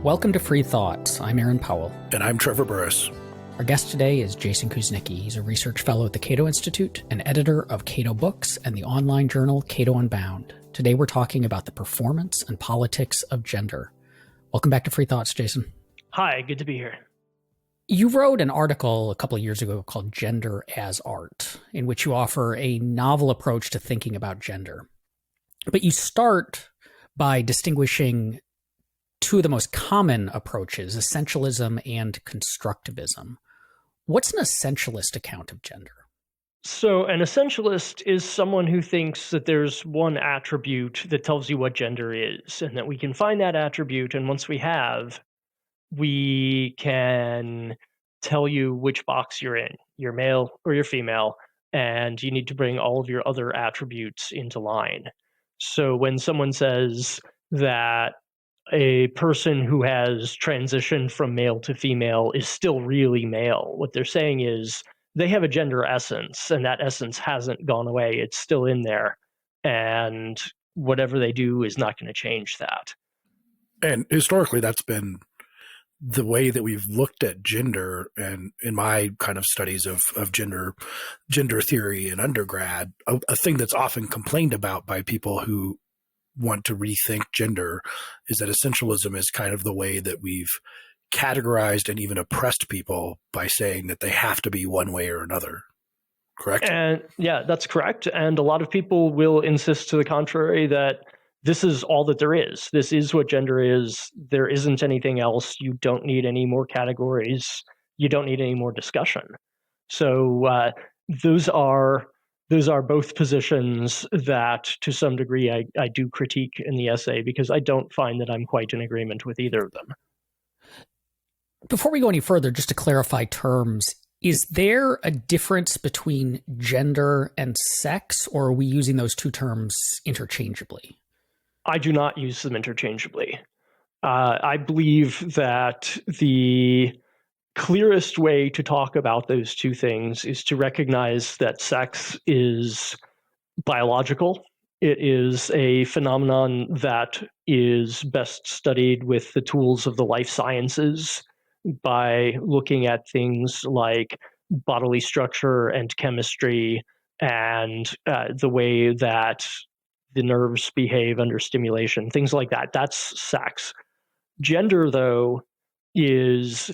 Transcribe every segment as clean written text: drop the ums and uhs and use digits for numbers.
Welcome to Free Thoughts. I'm Aaron Powell. And I'm Trevor Burrus. Our guest today is Jason Kuznicki. He's a research fellow at the Cato Institute, an editor of Cato Books and the online journal Cato Unbound. Today we're talking about the performance and politics of gender. Welcome back to Free Thoughts, Jason. Hi, good to be here. You wrote an article a couple of years ago called Gender as Art, in which you offer a novel approach to thinking about gender. But you start by distinguishing two of the most common approaches, essentialism and constructivism. What's an essentialist account of gender? So an essentialist is someone who thinks that there's one attribute that tells you what gender is, and that we can find that attribute, and once we have, we can tell you which box you're in. You're male or you're female, and you need to bring all of your other attributes into line. So when someone says that a person who has transitioned from male to female is still really male, what they're saying is they have a gender essence, and that essence hasn't gone away. It's still in there, and whatever they do is not going to change that. And historically, that's been the way that we've looked at gender. And in my kind of studies of gender theory in undergrad, a thing that's often complained about by people who want to rethink gender is that essentialism is kind of the way that we've categorized and even oppressed people by saying that they have to be one way or another. Correct? And yeah, that's correct. And a lot of people will insist to the contrary, that this is all that there is. This is what gender is. There isn't anything else. You don't need any more categories. You don't need any more discussion. So those are both positions that, to some degree, I do critique in the essay, because I don't find that I'm quite in agreement with either of them. Before we go any further, just to clarify terms, is there a difference between gender and sex, or are we using those two terms interchangeably? I do not use them interchangeably. I believe that the clearest way to talk about those two things is to recognize that sex is biological. It is a phenomenon that is best studied with the tools of the life sciences, by looking at things like bodily structure and chemistry and the way that the nerves behave under stimulation, things like that. That's sex. Gender, though, is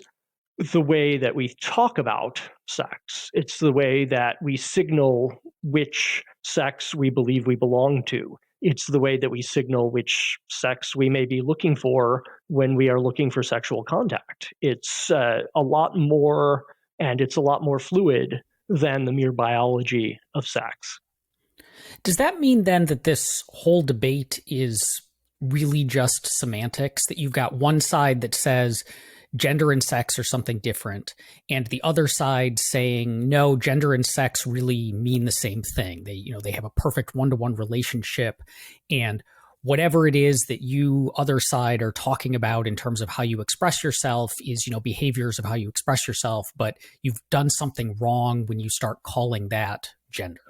the way that we talk about sex. It's the way that we signal which sex we believe we belong to. It's the way that we signal which sex we may be looking for when we are looking for sexual contact. It's a lot more, and it's a lot more fluid than the mere biology of sex. Does that mean then that this whole debate is really just semantics, that you've got one side that says gender and sex are something different, and the other side saying, no, gender and sex really mean the same thing. They have a perfect one-to-one relationship, and whatever it is that you, other side, are talking about in terms of how you express yourself is, behaviors of how you express yourself, but you've done something wrong when you start calling that gender.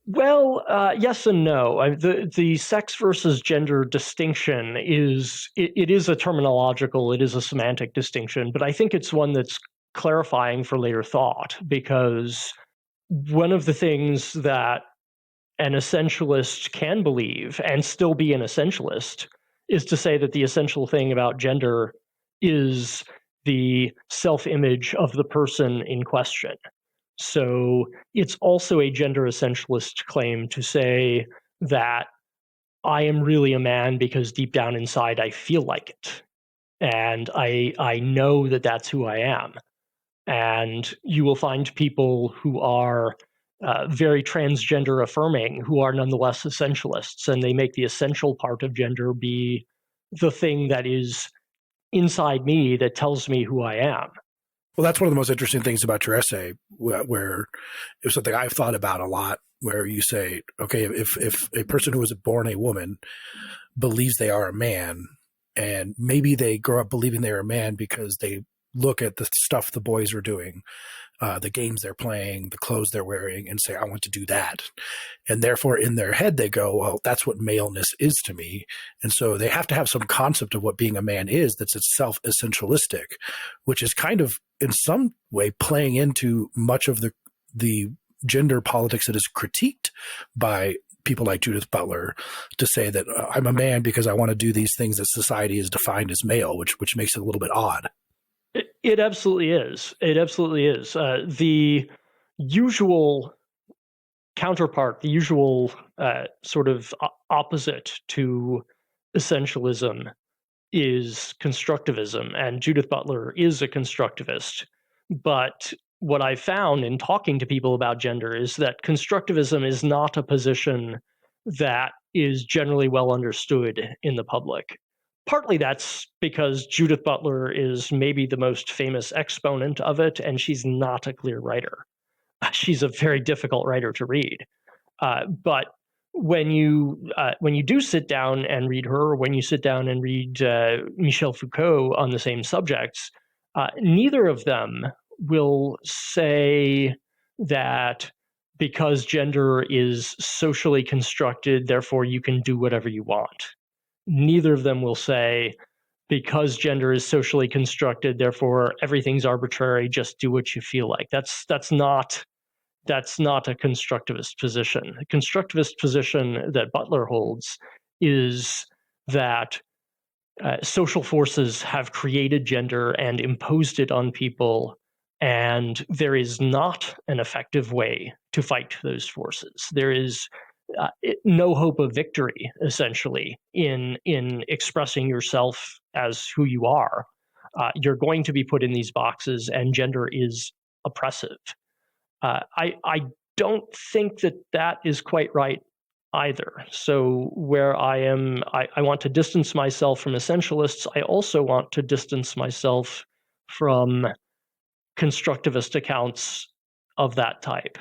Well, yes and no. The sex versus gender distinction is a terminological, it is a semantic distinction, but I think it's one that's clarifying for later thought, because one of the things that an essentialist can believe and still be an essentialist is to say that the essential thing about gender is the self-image of the person in question. So it's also a gender essentialist claim to say that I am really a man because deep down inside I feel like it. And I know that that's who I am. And you will find people who are very transgender affirming who are nonetheless essentialists, and they make the essential part of gender be the thing that is inside me that tells me who I am. Well, that's one of the most interesting things about your essay, where it was something I've thought about a lot, where you say, okay, if a person who was born a woman believes they are a man, and maybe they grow up believing they're a man because they look at the stuff the boys are doing, the games they're playing, the clothes they're wearing, and say, I want to do that. And therefore, in their head, they go, well, that's what maleness is to me. And so they have to have some concept of what being a man is that's self-essentialistic, which is kind of, in some way, playing into much of the gender politics that is critiqued by people like Judith Butler, to say that I'm a man because I want to do these things that society has defined as male, which makes it a little bit odd. It absolutely is. It absolutely is. The usual counterpart, the usual sort of opposite to essentialism is constructivism, and Judith Butler is a constructivist. But what I found in talking to people about gender is that constructivism is not a position that is generally well understood in the public. Partly that's because Judith Butler is maybe the most famous exponent of it, and she's not a clear writer. She's a very difficult writer to read. But when you do sit down and read her, or when you sit down and read Michel Foucault on the same subjects, neither of them will say that because gender is socially constructed, therefore you can do whatever you want. Neither of them will say, because gender is socially constructed, therefore everything's arbitrary, just do what you feel like. That's not a constructivist position. The constructivist position that Butler holds is that social forces have created gender and imposed it on people, and there is not an effective way to fight those forces. There is no hope of victory, essentially, in expressing yourself as who you are. You're going to be put in these boxes, and gender is oppressive. I don't think that is quite right either. So where I am, I want to distance myself from essentialists. I also want to distance myself from constructivist accounts of that type.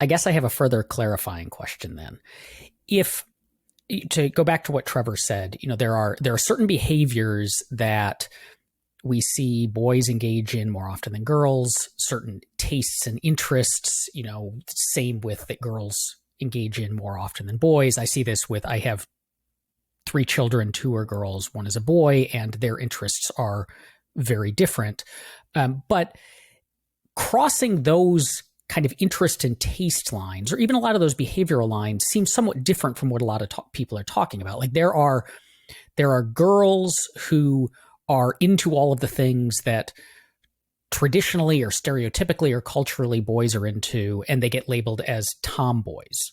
I guess I have a further clarifying question then. If, to go back to what Trevor said, there are certain behaviors that we see boys engage in more often than girls, certain tastes and interests, same with that girls engage in more often than boys. I see this I have 3 children, 2 are girls, 1 is a boy, and their interests are very different. But crossing those kind of interest and taste lines, or even a lot of those behavioral lines, seems somewhat different from what a lot of people are talking about. Like there are girls who are into all of the things that traditionally or stereotypically or culturally boys are into, and they get labeled as tomboys.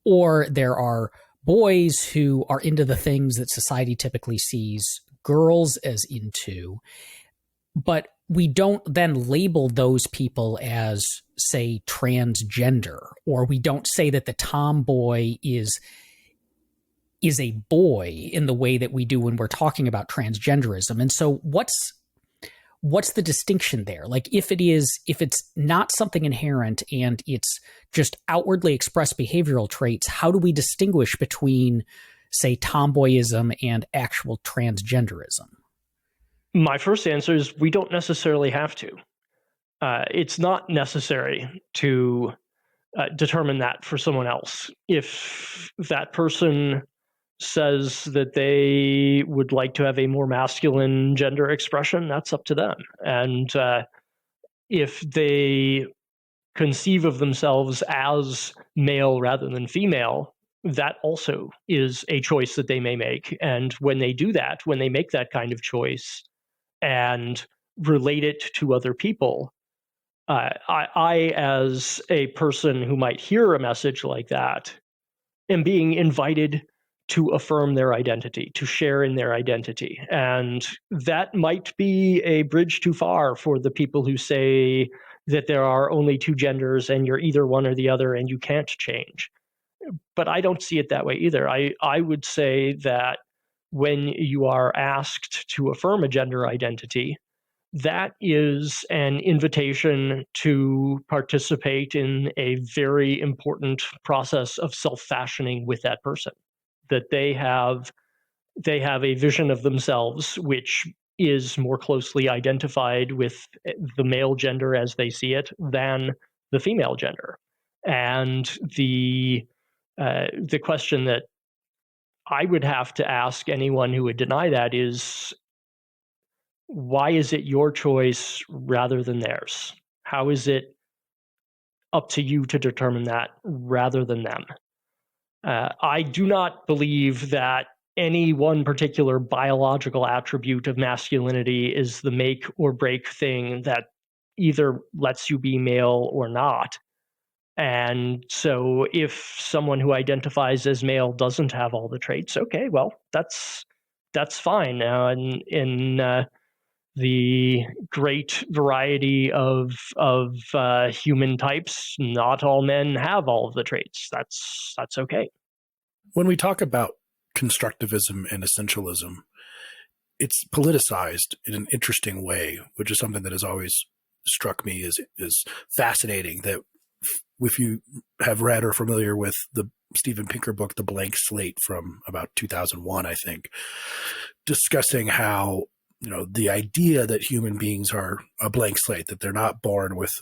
Or there are boys who are into the things that society typically sees girls as into, but we don't then label those people as, say, transgender, or we don't say that the tomboy is a boy in the way that we do when we're talking about transgenderism. And so what's the distinction there? Like if it's not something inherent and it's just outwardly expressed behavioral traits, how do we distinguish between, say, tomboyism and actual transgenderism? My first answer is we don't necessarily have to. It's not necessary to determine that for someone else. If that person says that they would like to have a more masculine gender expression, that's up to them. And if they conceive of themselves as male rather than female, that also is a choice that they may make. And when they do that, when they make that kind of choice and relate it to other people, I, as a person who might hear a message like that, am being invited to affirm their identity, to share in their identity. And that might be a bridge too far for the people who say that there are only 2 genders and you're either one or the other and you can't change. But I don't see it that way either. I would say that when you are asked to affirm a gender identity, that is an invitation to participate in a very important process of self-fashioning with that person. That they have a vision of themselves which is more closely identified with the male gender as they see it than the female gender. And the question that I would have to ask anyone who would deny that is, why is it your choice rather than theirs? How is it up to you to determine that rather than them? I do not believe that any one particular biological attribute of masculinity is the make or break thing that either lets you be male or not. And so if someone who identifies as male doesn't have all the traits, okay, well, that's fine. In the great variety of human types, not all men have all of the traits. That's okay. When we talk about constructivism and essentialism, it's politicized in an interesting way, which is something that has always struck me as fascinating. That if you have read or familiar with the Steven Pinker book, The Blank Slate, from about 2001, I think, discussing how, the idea that human beings are a blank slate, that they're not born with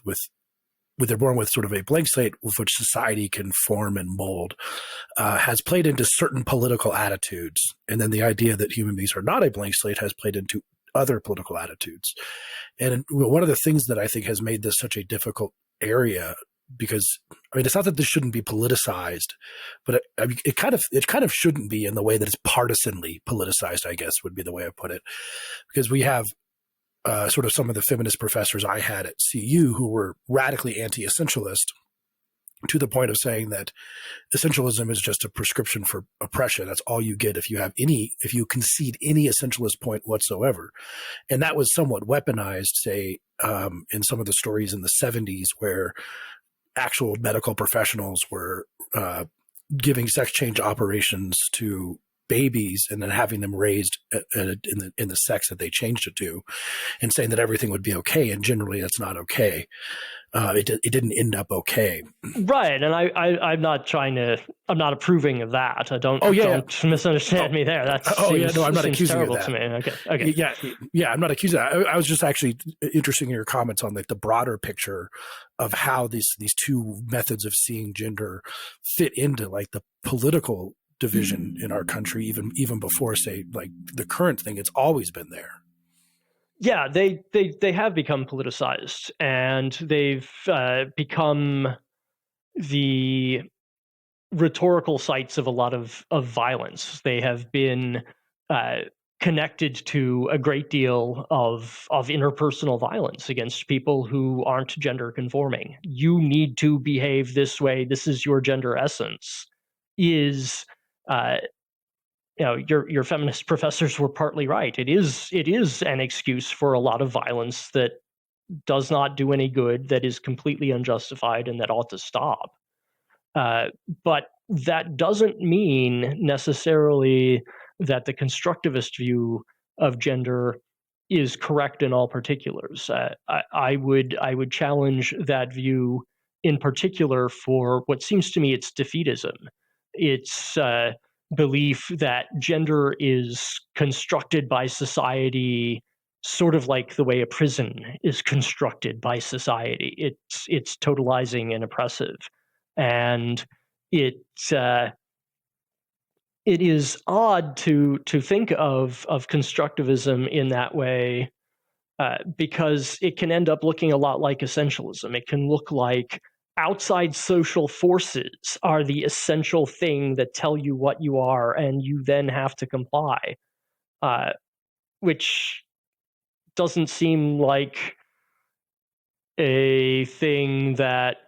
they're born with sort of a blank slate with which society can form and mold, has played into certain political attitudes. And then the idea that human beings are not a blank slate has played into other political attitudes. And one of the things that I think has made this such a difficult area, because it's not that this shouldn't be politicized, but it kind of shouldn't be in the way that it's partisanly politicized, I guess would be the way I put it, because we have sort of some of the feminist professors I had at CU who were radically anti-essentialist, to the point of saying that essentialism is just a prescription for oppression. That's all you get if you concede any essentialist point whatsoever. And that was somewhat weaponized, say, in some of the stories in the 70s, where actual medical professionals were giving sex change operations to babies and then having them raised in the sex that they changed it to, and saying that everything would be okay. And generally that's not okay. It didn't end up okay. Right. And I'm not approving of that. Don't misunderstand me there. I'm not accusing you of that. To me. Okay. Yeah. I'm not accusing that. I was just actually interested in your comments on like the broader picture of how these two methods of seeing gender fit into like the political division in our country, even before, say, like the current thing. It's always been there. Yeah, they have become politicized, and they've become the rhetorical sites of a lot of violence. They have been connected to a great deal of interpersonal violence against people who aren't gender conforming. You need to behave this way. This is your gender essence. Your feminist professors were partly right. It is an excuse for a lot of violence that does not do any good, that is completely unjustified, and that ought to stop. But that doesn't mean necessarily that the constructivist view of gender is correct in all particulars. I would challenge that view in particular for what seems to me it's defeatism. It's belief that gender is constructed by society, sort of like the way a prison is constructed by society. It's totalizing and oppressive, and it is odd to think of constructivism in that way, because it can end up looking a lot like essentialism. It can look like outside social forces are the essential thing that tell you what you are, and you then have to comply, which doesn't seem like a thing that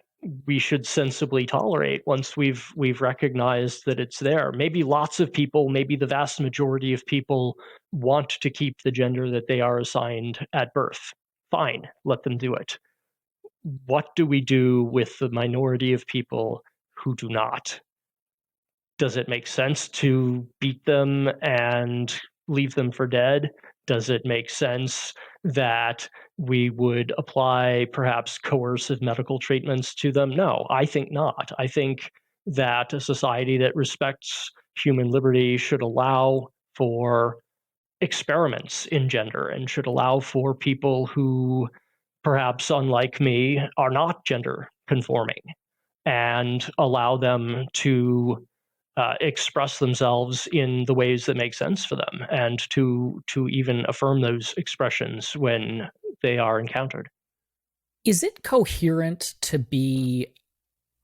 we should sensibly tolerate once we've recognized that it's there. Maybe lots of people, maybe the vast majority of people, want to keep the gender that they are assigned at birth. Fine, let them do it. What do we do with the minority of people who do not? Does it make sense to beat them and leave them for dead? Does it make sense that we would apply perhaps coercive medical treatments to them? No, I think not. I think that a society that respects human liberty should allow for experiments in gender and should allow for people who, perhaps unlike me, are not gender conforming, and allow them to express themselves in the ways that make sense for them, and to even affirm those expressions when they are encountered. Is it coherent to be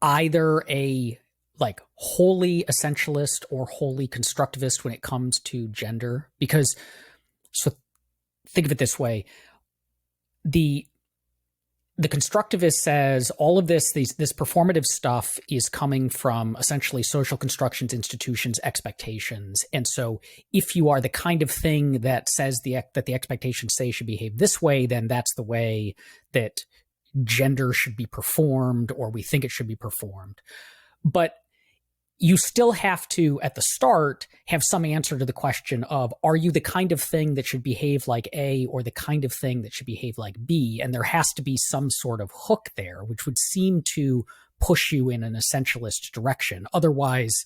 either a like wholly essentialist or wholly constructivist when it comes to gender? Because, so think of it this way: the constructivist says all of this performative stuff is coming from essentially social constructions, institutions, expectations. And so if you are the kind of thing that says that the expectations say should behave this way, then that's the way that gender should be performed, or we think it should be performed. But you still have to, at the start, have some answer to the question of, are you the kind of thing that should behave like A, or the kind of thing that should behave like B? And there has to be some sort of hook there, which would seem to push you in an essentialist direction. Otherwise,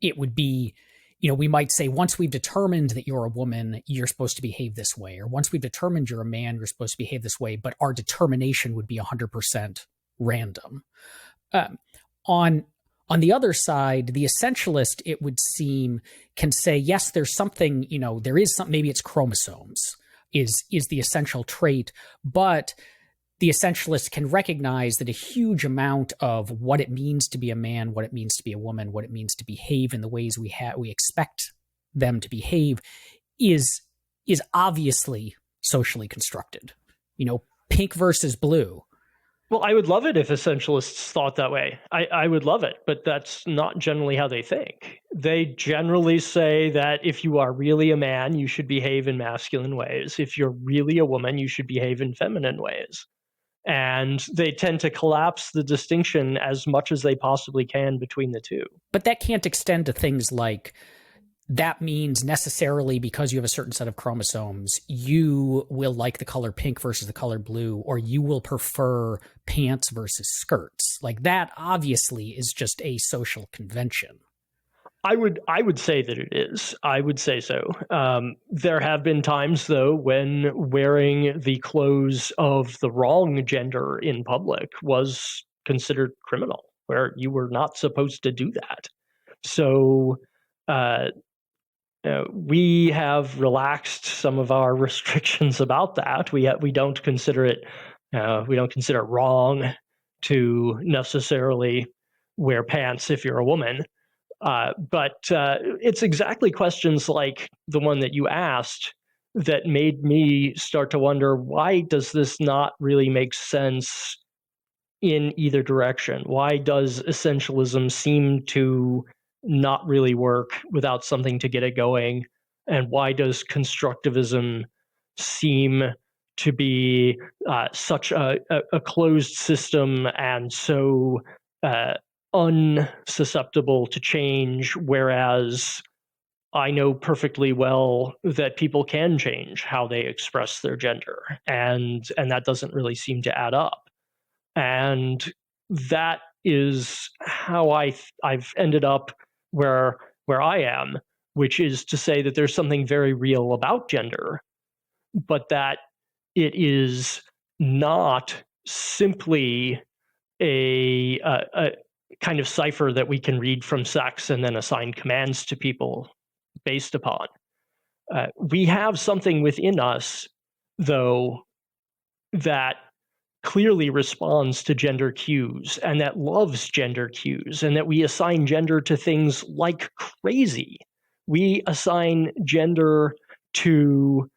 it would be, we might say, once we've determined that you're a woman, you're supposed to behave this way. Or once we've determined you're a man, you're supposed to behave this way. But our determination would be 100% random. On the other side, the essentialist, it would seem, can say, yes, there's something, there is something, maybe it's chromosomes is the essential trait, but the essentialist can recognize that a huge amount of what it means to be a man, what it means to be a woman, what it means to behave in the ways we expect them to behave is obviously socially constructed. Pink versus blue. Well, I would love it if essentialists thought that way. I would love it, but that's not generally how they think. They generally say that if you are really a man, you should behave in masculine ways. If you're really a woman, you should behave in feminine ways. And they tend to collapse the distinction as much as they possibly can between the two. But that can't extend to things like, that means necessarily because you have a certain set of chromosomes, you will like the color pink versus the color blue, or you will prefer pants versus skirts. Like, that obviously is just a social convention. I would say that it is. I would say so. There have been times, though, when wearing the clothes of the wrong gender in public was considered criminal, where you were not supposed to do that. So we have relaxed some of our restrictions about that. We don't consider it wrong to necessarily wear pants if you're a woman. But it's exactly questions like the one that you asked that made me start to wonder, why does this not really make sense in either direction? Why does essentialism seem to not really work without something to get it going? And why does constructivism seem to be such a closed system and so unsusceptible to change, whereas I know perfectly well that people can change how they express their gender, and that doesn't really seem to add up. And that is how I've ended up where I am, which is to say that there's something very real about gender, but that it is not simply a kind of cipher that we can read from sex and then assign commands to people based upon. We have something within us, though, that clearly responds to gender cues and that loves gender cues, and that we assign gender to things like crazy. We assign gender to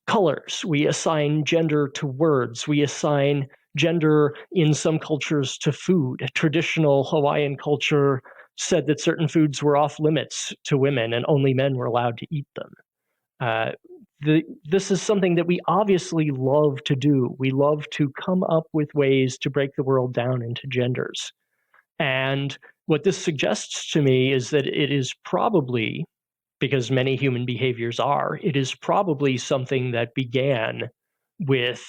colors. We assign gender to words. We assign gender in some cultures to food. Traditional Hawaiian culture said that certain foods were off limits to women and only men were allowed to eat them. This is something that we obviously love to do. We love to come up with ways to break the world down into genders. And what this suggests to me is that it is probably, because many human behaviors are, it is probably something that began with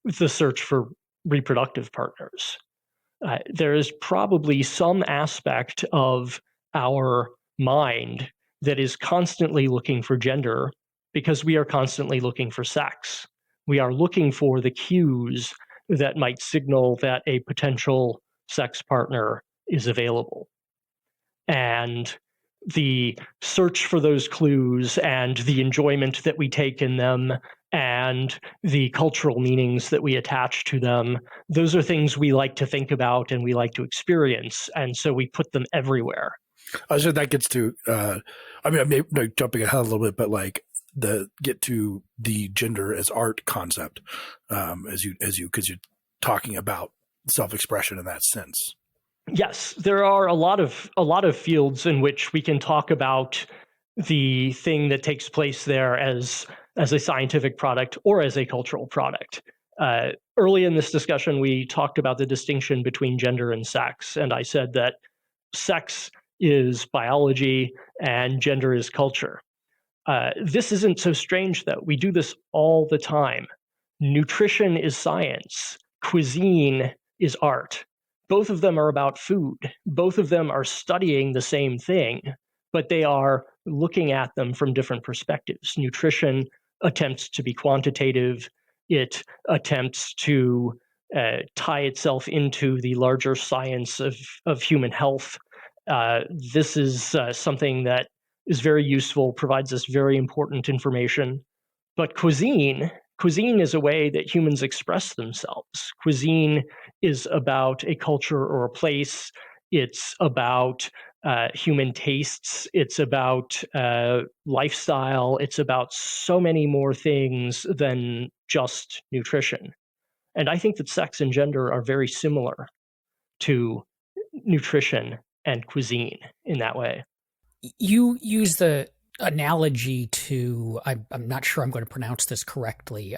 the search for reproductive partners. There is probably some aspect of our mind that is constantly looking for gender because we are constantly looking for sex. We are looking for the cues that might signal that a potential sex partner is available. And the search for those clues and the enjoyment that we take in them and the cultural meanings that we attach to them, those are things we like to think about and we like to experience. And so we put them everywhere. So that gets to, I may be jumping ahead a little bit, but like get to the gender as art concept, because you're talking about self-expression in that sense. Yes, there are a lot of fields in which we can talk about the thing that takes place there as a scientific product or as a cultural product. Early in this discussion, we talked about the distinction between gender and sex, and I said that sex is biology and gender is culture. This isn't so strange, though. We do this all the time. Nutrition is science. Cuisine is art. Both of them are about food. Both of them are studying the same thing, but they are looking at them from different perspectives. Nutrition attempts to be quantitative. It attempts to tie itself into the larger science of human health. This is something that is very useful, provides us very important information. But cuisine is a way that humans express themselves. Cuisine is about a culture or a place. It's about human tastes. It's about lifestyle. It's about so many more things than just nutrition. And I think that sex and gender are very similar to nutrition and cuisine in that way. You use the analogy to, I'm not sure I'm going to pronounce this correctly,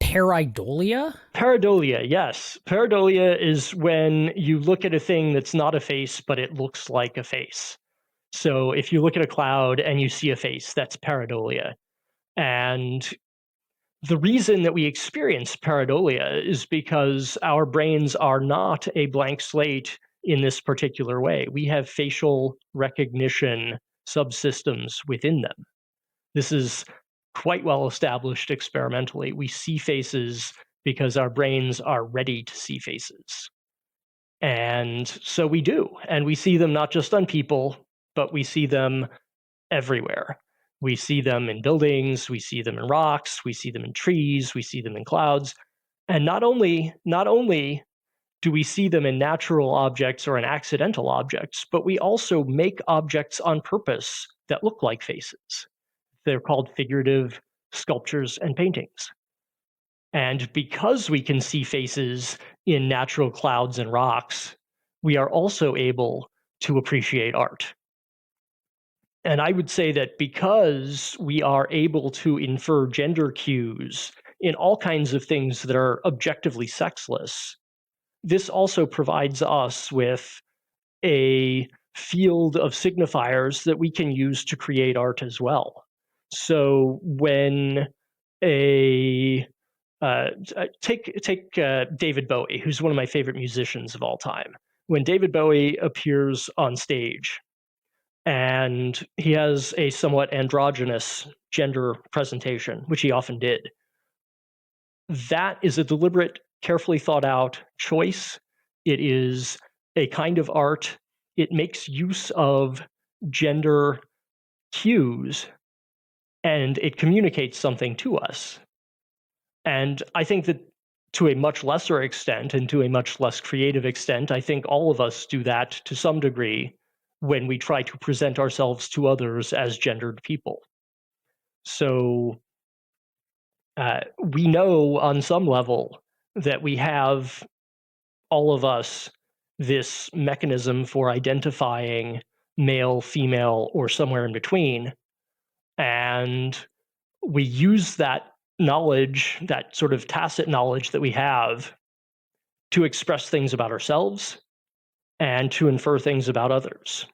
Peridolia? Peridolia, yes. Peridolia is when you look at a thing that's not a face, but it looks like a face. So if you look at a cloud and you see a face, that's peridolia. And the reason that we experience peridolia is because our brains are not a blank slate in this particular way. We have facial recognition subsystems within them. This is quite well established experimentally. We see faces because our brains are ready to see faces. And so we do. And we see them not just on people, but we see them everywhere. We see them in buildings, we see them in rocks, we see them in trees, we see them in clouds. And not only do we see them in natural objects or in accidental objects, but we also make objects on purpose that look like faces. They're called figurative sculptures and paintings. And because we can see faces in natural clouds and rocks, we are also able to appreciate art. And I would say that because we are able to infer gender cues in all kinds of things that are objectively sexless, this also provides us with a field of signifiers that we can use to create art as well. So when take David Bowie, who's one of my favorite musicians of all time. When David Bowie appears on stage, and he has a somewhat androgynous gender presentation, which he often did. That is a deliberate, carefully thought out choice. It is a kind of art. It makes use of gender cues, and it communicates something to us. And I think that to a much lesser extent and to a much less creative extent, I think all of us do that to some degree when we try to present ourselves to others as gendered people. So we know on some level that we have, all of us, this mechanism for identifying male, female, or somewhere in between. And we use that knowledge, that sort of tacit knowledge that we have, to express things about ourselves and to infer things about others.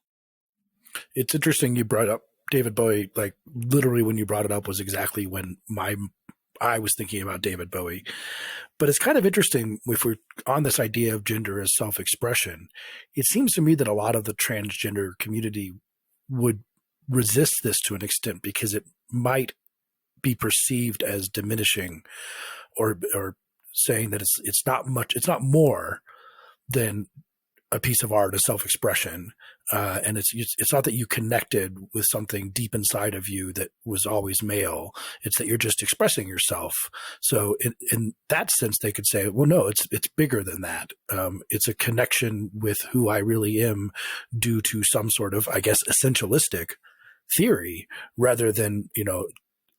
It's interesting you brought up David Bowie. Like literally when you brought it up was exactly when I was thinking about David Bowie. But it's kind of interesting if we're on this idea of gender as self-expression. It seems to me that a lot of the transgender community would resist this to an extent because it might be perceived as diminishing, or saying that it's not more than a piece of art, a self-expression, and it's not that you connected with something deep inside of you that was always male. It's that you're just expressing yourself. So in that sense, they could say, well, no, it's bigger than that. It's a connection with who I really am due to some sort of, I guess, essentialistic theory, rather than,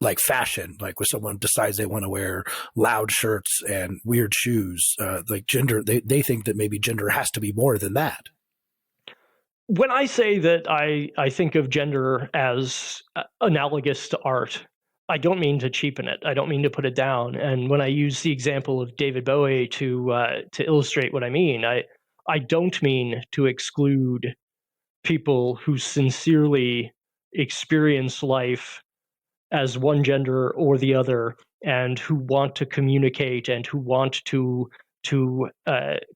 like fashion, like when someone decides they want to wear loud shirts and weird shoes, like gender, they think that maybe gender has to be more than that. When I say that I think of gender as analogous to art, I don't mean to cheapen it. I don't mean to put it down. And when I use the example of David Bowie to illustrate what I mean, I don't mean to exclude people who sincerely experience life as one gender or the other, and who want to communicate and who want to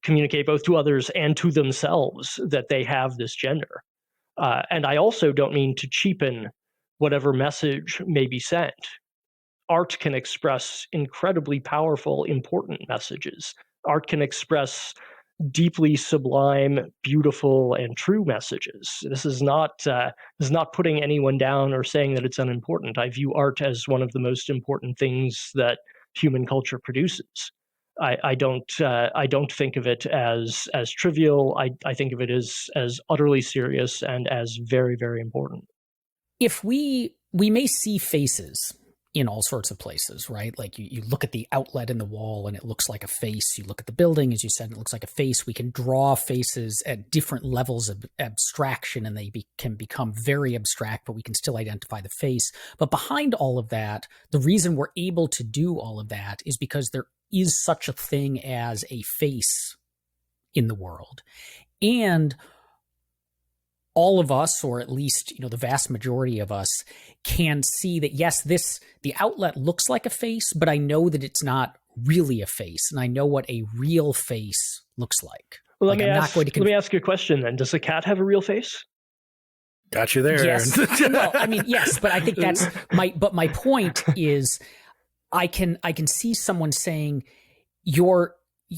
communicate both to others and to themselves that they have this gender. And I also don't mean to cheapen whatever message may be sent. Art can express incredibly powerful, important messages. Art can express deeply sublime, beautiful, and true messages. This is not putting anyone down or saying that it's unimportant. I view art as one of the most important things that human culture produces. I don't think of it as trivial. I think of it as utterly serious and as very, very important. If we may see faces in all sorts of places, right? Like you look at the outlet in the wall and it looks like a face. You look at the building, as you said, and it looks like a face. We can draw faces at different levels of abstraction, and they can become very abstract, but we can still identify the face. But behind all of that, the reason we're able to do all of that is because there is such a thing as a face in the world. And all of us, or at least, the vast majority of us, can see that, yes, the outlet looks like a face, but I know that it's not really a face, and I know what a real face looks like. Well, let me ask you a question then. Does a cat have a real face? Got you there. Yes. Well, I mean, yes, but I think that's my point is I can see someone saying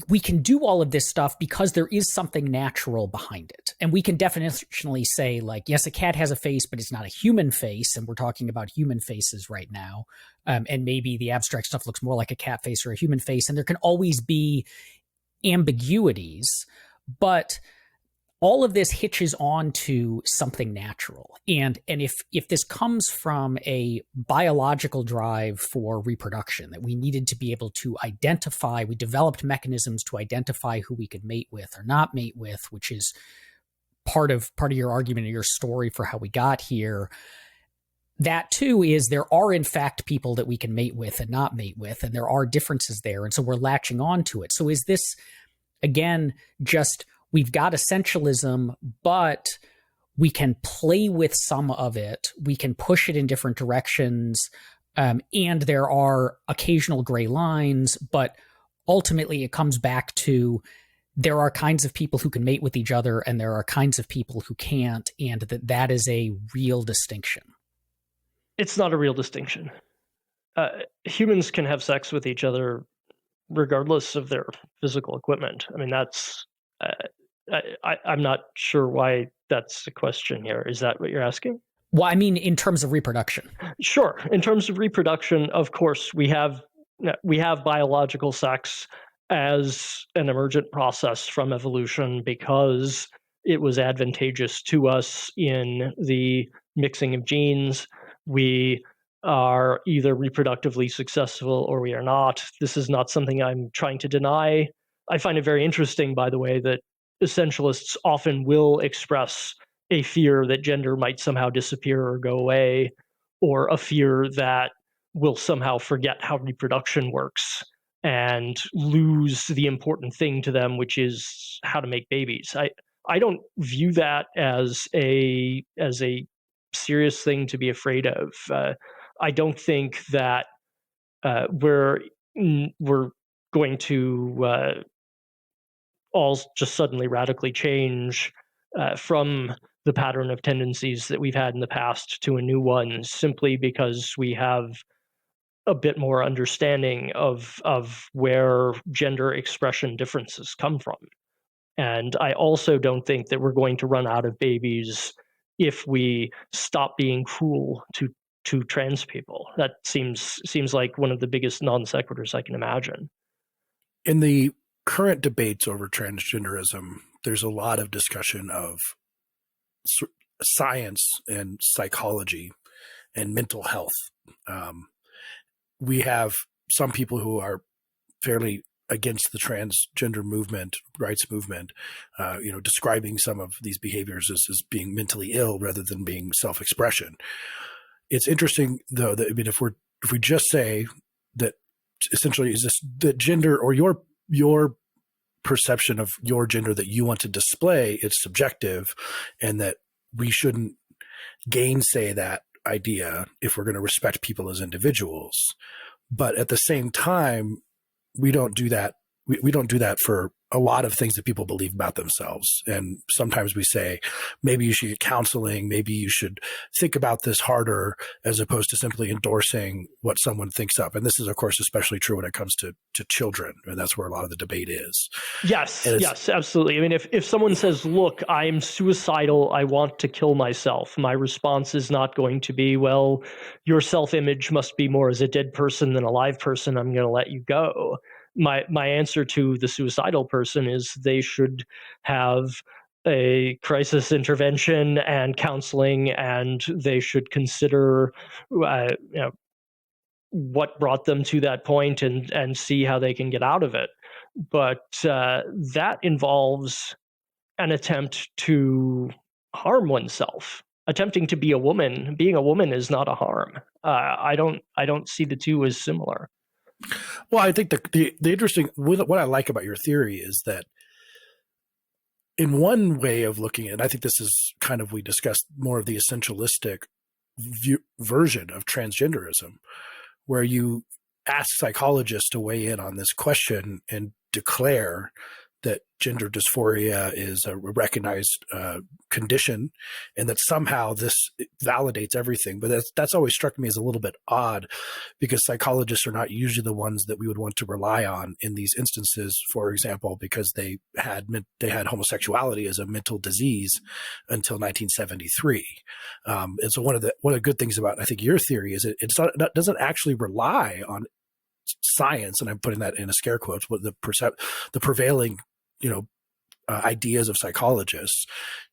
we can do all of this stuff because there is something natural behind it. And we can definitionally say, like, yes, a cat has a face, but it's not a human face. And we're talking about human faces right now. And maybe the abstract stuff looks more like a cat face or a human face. And there can always be ambiguities. But all of this hitches on to something natural. And if this comes from a biological drive for reproduction, that we needed to be able to identify, we developed mechanisms to identify who we could mate with or not mate with, which is part of your argument or your story for how we got here. That too is there are in fact people that we can mate with and not mate with, and there are differences there. And so we're latching on to it. So is this, again, just we've got essentialism, but we can play with some of it. We can push it in different directions. And there are occasional gray lines, but ultimately it comes back to there are kinds of people who can mate with each other and there are kinds of people who can't, and that is a real distinction. It's not a real distinction. Humans can have sex with each other regardless of their physical equipment. I mean, that's... I'm not sure why that's a question here. Is that what you're asking? Well, I mean, in terms of reproduction. Sure. In terms of reproduction, of course, we have biological sex as an emergent process from evolution because it was advantageous to us in the mixing of genes. We are either reproductively successful or we are not. This is not something I'm trying to deny. I find it very interesting, by the way, that essentialists often will express a fear that gender might somehow disappear or go away, or a fear that we'll somehow forget how reproduction works and lose the important thing to them, which is how to make babies. I don't view that as a serious thing to be afraid of. I don't think that we're going to all just suddenly radically change from the pattern of tendencies that we've had in the past to a new one, simply because we have a bit more understanding of where gender expression differences come from. And I also don't think that we're going to run out of babies if we stop being cruel to trans people. That seems like one of the biggest non sequiturs I can imagine. In the current debates over transgenderism, there's a lot of discussion of science and psychology and mental health. We have some people who are fairly against the transgender movement, rights movement, describing some of these behaviors as being mentally ill rather than being self-expression. It's interesting, though, that if we just say that essentially is this that gender or your perception of your gender that you want to display, it's subjective, and that we shouldn't gainsay that idea if we're going to respect people as individuals. But at the same time, we don't do that. We don't do that for a lot of things that people believe about themselves. And sometimes we say, maybe you should get counseling, maybe you should think about this harder, as opposed to simply endorsing what someone thinks of. And this is, of course, especially true when it comes to children. And that's where a lot of the debate is. Yes, absolutely. I mean, if someone says, look, I'm suicidal, I want to kill myself, my response is not going to be, well, your self-image must be more as a dead person than a live person, I'm going to let you go. My answer to the suicidal person is they should have a crisis intervention and counseling, and they should consider what brought them to that point and see how they can get out of it. But that involves an attempt to harm oneself. Attempting to be a woman, being a woman is not a harm. I don't see the two as similar. Well, I think the interesting, what I like about your theory is that in one way of looking at it, I think this is kind of, we discussed more of the essentialistic version of transgenderism, where you ask psychologists to weigh in on this question and declare that gender dysphoria is a recognized condition, and that somehow this validates everything. But that's always struck me as a little bit odd, because psychologists are not usually the ones that we would want to rely on in these instances. For example, because they had homosexuality as a mental disease until 1973. And so one of the good things about, I think, your theory is it doesn't actually rely on science, and I'm putting that in a scare quotes, but the prevailing ideas of psychologists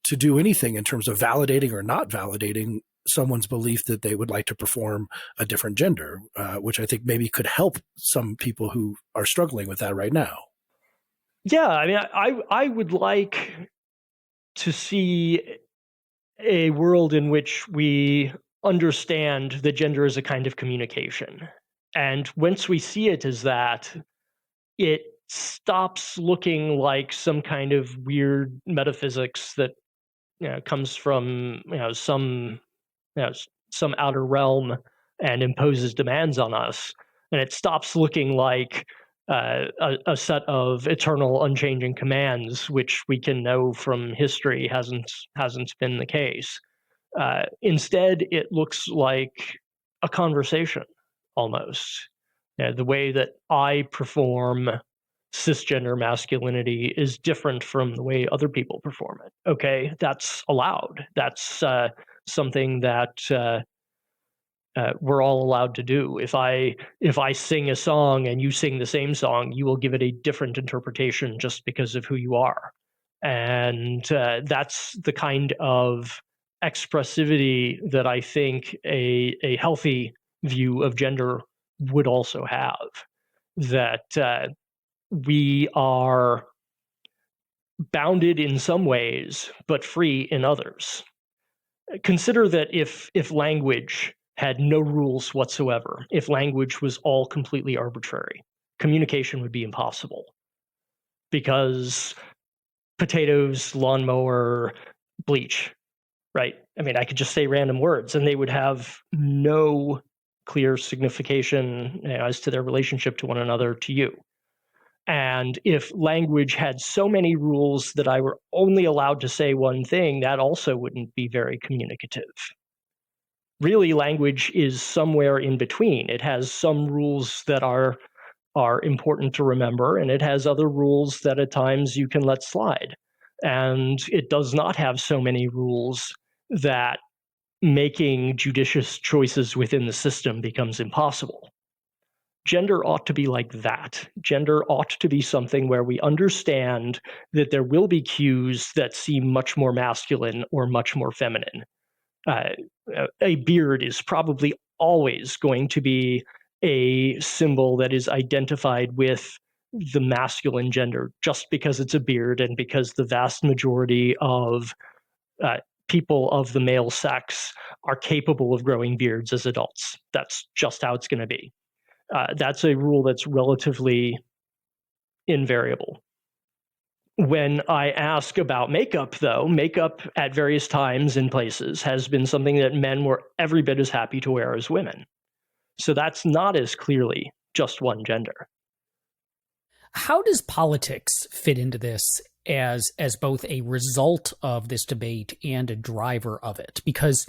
to do anything in terms of validating or not validating someone's belief that they would like to perform a different gender, which I think maybe could help some people who are struggling with that right now. Yeah, I mean, I would like to see a world in which we understand that gender is a kind of communication. And once we see it as that, it stops looking like some kind of weird metaphysics that comes from some outer realm and imposes demands on us, and it stops looking like a set of eternal, unchanging commands, which we can know from history hasn't been the case. Instead, it looks like a conversation almost. The way that I perform cisgender masculinity is different from the way other people perform it. Okay, that's allowed. That's something that we're all allowed to do. If I sing a song and you sing the same song, you will give it a different interpretation just because of who you are. And that's the kind of expressivity that I think a healthy view of gender would also have, that we are bounded in some ways, but free in others. Consider that if language had no rules whatsoever, if language was all completely arbitrary, communication would be impossible. Because potatoes, lawnmower, bleach, right? I mean, I could just say random words and they would have no clear signification as to their relationship to one another, to you. And if language had so many rules that I were only allowed to say one thing, that also wouldn't be very communicative. Really, language is somewhere in between. It has some rules that are important to remember, and it has other rules that at times you can let slide. And it does not have so many rules that making judicious choices within the system becomes impossible. Gender ought to be like that. Gender ought to be something where we understand that there will be cues that seem much more masculine or much more feminine. A beard is probably always going to be a symbol that is identified with the masculine gender just because it's a beard and because the vast majority of people of the male sex are capable of growing beards as adults. That's just how it's going to be. That's a rule that's relatively invariable. When I ask about makeup, though, makeup at various times and places has been something that men were every bit as happy to wear as women. So that's not as clearly just one gender. How does politics fit into this as both a result of this debate and a driver of it? Because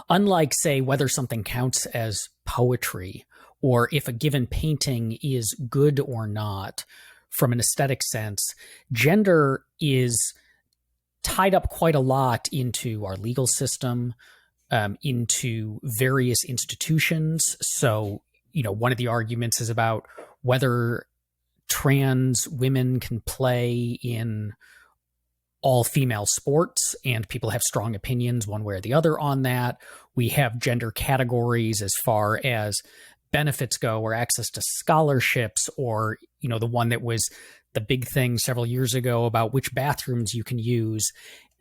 unlike, say, whether something counts as poetry or if a given painting is good or not from an aesthetic sense, gender is tied up quite a lot into our legal system, into various institutions. So, one of the arguments is about whether trans women can play in all-female sports, and people have strong opinions one way or the other on that. We have gender categories as far as benefits go, or access to scholarships, or, the one that was the big thing several years ago about which bathrooms you can use.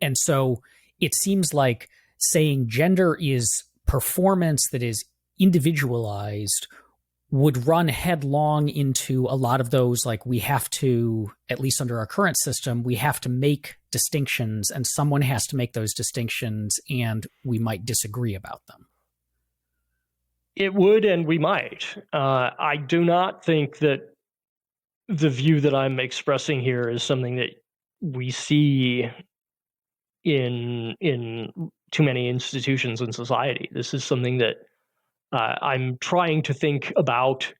And so it seems like saying gender is performance that is individualized would run headlong into a lot of those, like, we have to, at least under our current system, we have to make distinctions, and someone has to make those distinctions, and we might disagree about them. It would, and we might. I do not think that the view that I'm expressing here is something that we see in too many institutions in society. This is something that I'm trying to think about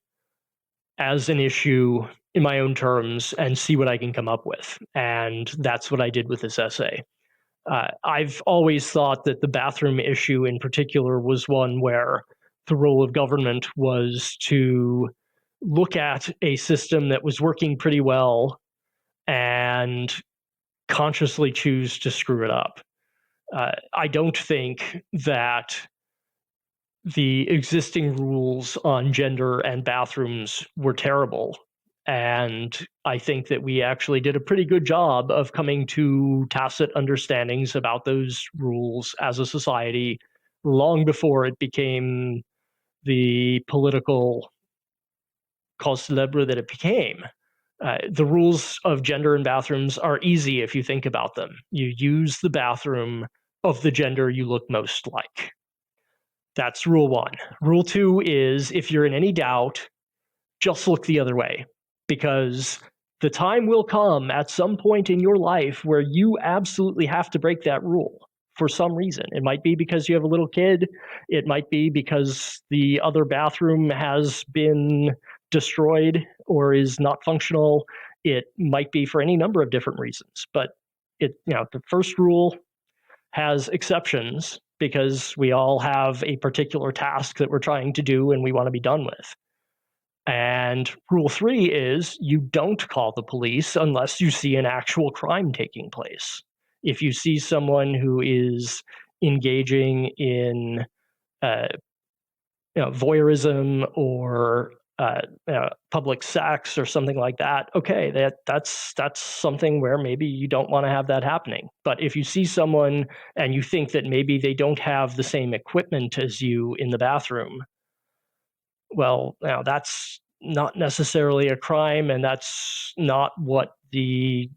as an issue in my own terms and see what I can come up with. And that's what I did with this essay. I've always thought that the bathroom issue in particular was one where the role of government was to look at a system that was working pretty well and consciously choose to screw it up. I don't think that the existing rules on gender and bathrooms were terrible. And I think that we actually did a pretty good job of coming to tacit understandings about those rules as a society long before it became the political cause célèbre that it became. The rules of gender in bathrooms are easy if you think about them. You use the bathroom of the gender you look most like. That's rule one. Rule two is, if you're in any doubt, just look the other way, because the time will come at some point in your life where you absolutely have to break that rule for some reason. It might be because you have a little kid. It might be because the other bathroom has been destroyed or is not functional. It might be for any number of different reasons. But the first rule has exceptions because we all have a particular task that we're trying to do and we want to be done with. And rule three is, you don't call the police unless you see an actual crime taking place. If you see someone who is engaging in voyeurism or public sex or something like that, okay, that's something where maybe you don't want to have that happening. But if you see someone and you think that maybe they don't have the same equipment as you in the bathroom, well, that's not necessarily a crime, and that's not what the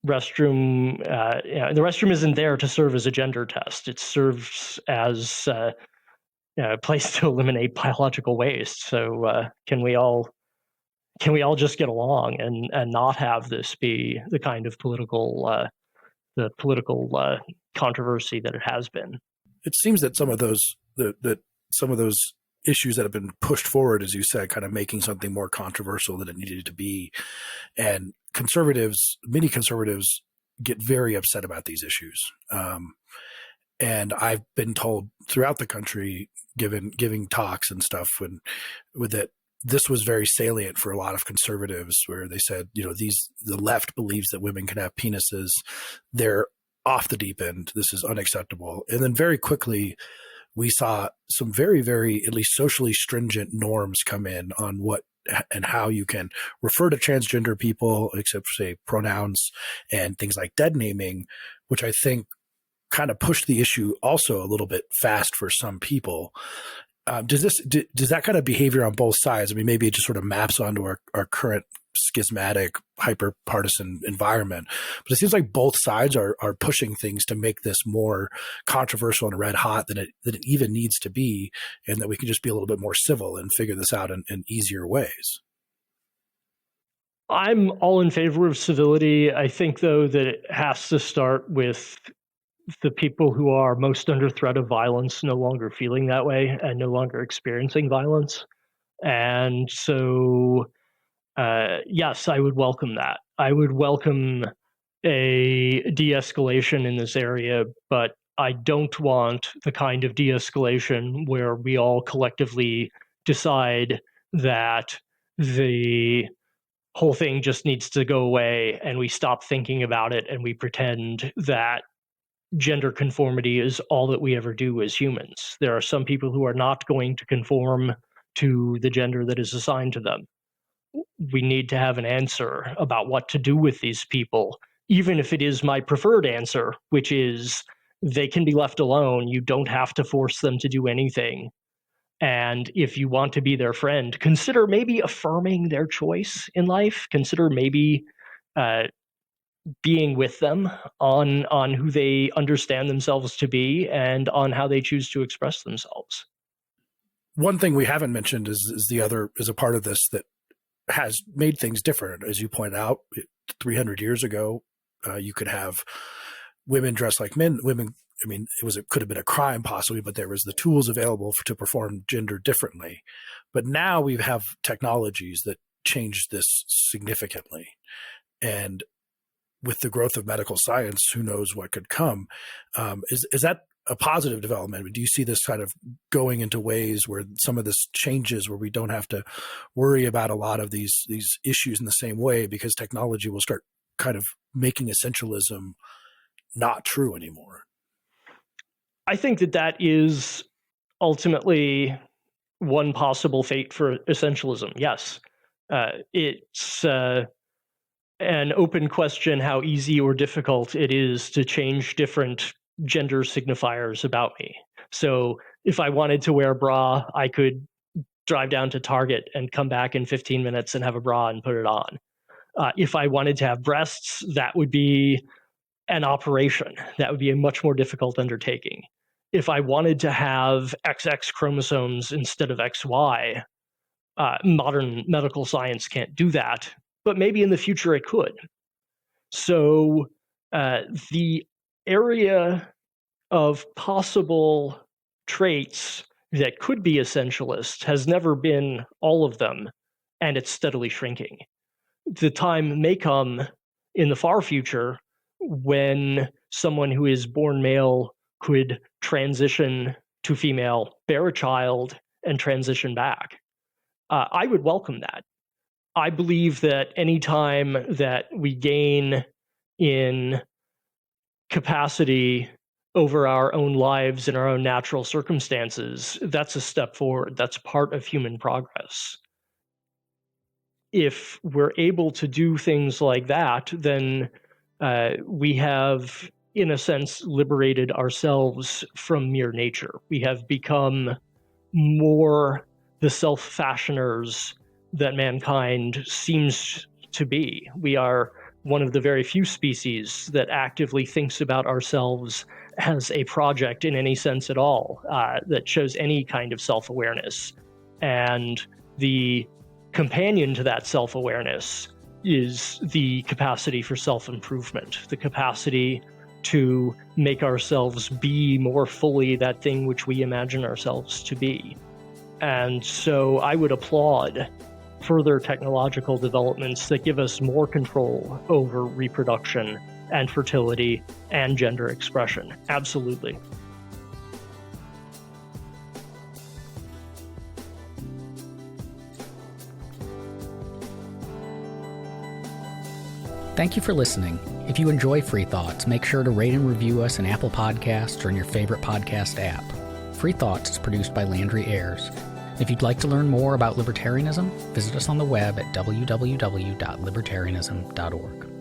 restroom. The restroom isn't there to serve as a gender test. It serves as a place to eliminate biological waste. So can we all can we all just get along and not have this be the kind of political controversy that it has been? It seems that some of those issues that have been pushed forward, as you said, kind of making something more controversial than it needed to be, and many conservatives get very upset about these issues. And I've been told throughout the country, giving talks and stuff, with that, this was very salient for a lot of conservatives, where they said, the left believes that women can have penises. They're off the deep end. This is unacceptable. And then very quickly, we saw some very, very, at least socially stringent norms come in on what and how you can refer to transgender people, except for, say, pronouns and things like dead naming, which I think kind of pushed the issue also a little bit fast for some people. Does that kind of behavior on both sides, I mean, maybe it just sort of maps onto our current schismatic, hyper-partisan environment, but it seems like both sides are pushing things to make this more controversial and red hot than it even needs to be, and that we can just be a little bit more civil and figure this out in easier ways. I'm all in favor of civility. I think, though, that it has to start with the people who are most under threat of violence no longer feeling that way and no longer experiencing violence. And so, yes, I would welcome that. I would welcome a de-escalation in this area, but I don't want the kind of de-escalation where we all collectively decide that the whole thing just needs to go away and we stop thinking about it and we pretend that gender conformity is all that we ever do as humans. There are some people who are not going to conform to the gender that is assigned to them. We need to have an answer about what to do with these people, even if it is my preferred answer, which is they can be left alone. You don't have to force them to do anything. And if you want to be their friend, consider maybe affirming their choice in life. Consider maybe being with them on who they understand themselves to be and on how they choose to express themselves. One thing we haven't mentioned is a part of this that has made things different. As you point out, 300 years ago, you could have women dressed like men. Women, I mean, it could have been a crime possibly, but there was the tools available to perform gender differently. But now we have technologies that change this significantly. And with the growth of medical science, who knows what could come. Is that a positive development? Do you see this kind of going into ways where some of this changes, where we don't have to worry about a lot of these issues in the same way, because technology will start kind of making essentialism not true anymore? I think that is ultimately one possible fate for essentialism. Yes. It's an open question how easy or difficult it is to change different gender signifiers about me. So if I wanted to wear a bra, I could drive down to Target and come back in 15 minutes and have a bra and put it on. If I wanted to have breasts, that would be an operation. That would be a much more difficult undertaking. If I wanted to have XX chromosomes instead of XY, modern medical science can't do that, but maybe in the future it could. So the area of possible traits that could be essentialist has never been all of them, and it's steadily shrinking. The time may come in the far future when someone who is born male could transition to female, bear a child, and transition back. I would welcome that. I believe that any time that we gain in capacity over our own lives and our own natural circumstances, that's a step forward. That's part of human progress. If we're able to do things like that, then we have, in a sense, liberated ourselves from mere nature. We have become more the self-fashioners that mankind seems to be. We are one of the very few species that actively thinks about ourselves as a project in any sense at all, that shows any kind of self-awareness. And the companion to that self-awareness is the capacity for self-improvement, the capacity to make ourselves be more fully that thing which we imagine ourselves to be. And so I would applaud further technological developments that give us more control over reproduction and fertility and gender expression. Absolutely. Thank you for listening. If you enjoy Free Thoughts, make sure to rate and review us in Apple Podcasts or in your favorite podcast app. Free Thoughts is produced by Landry Ayers. If you'd like to learn more about libertarianism, visit us on the web at www.libertarianism.org.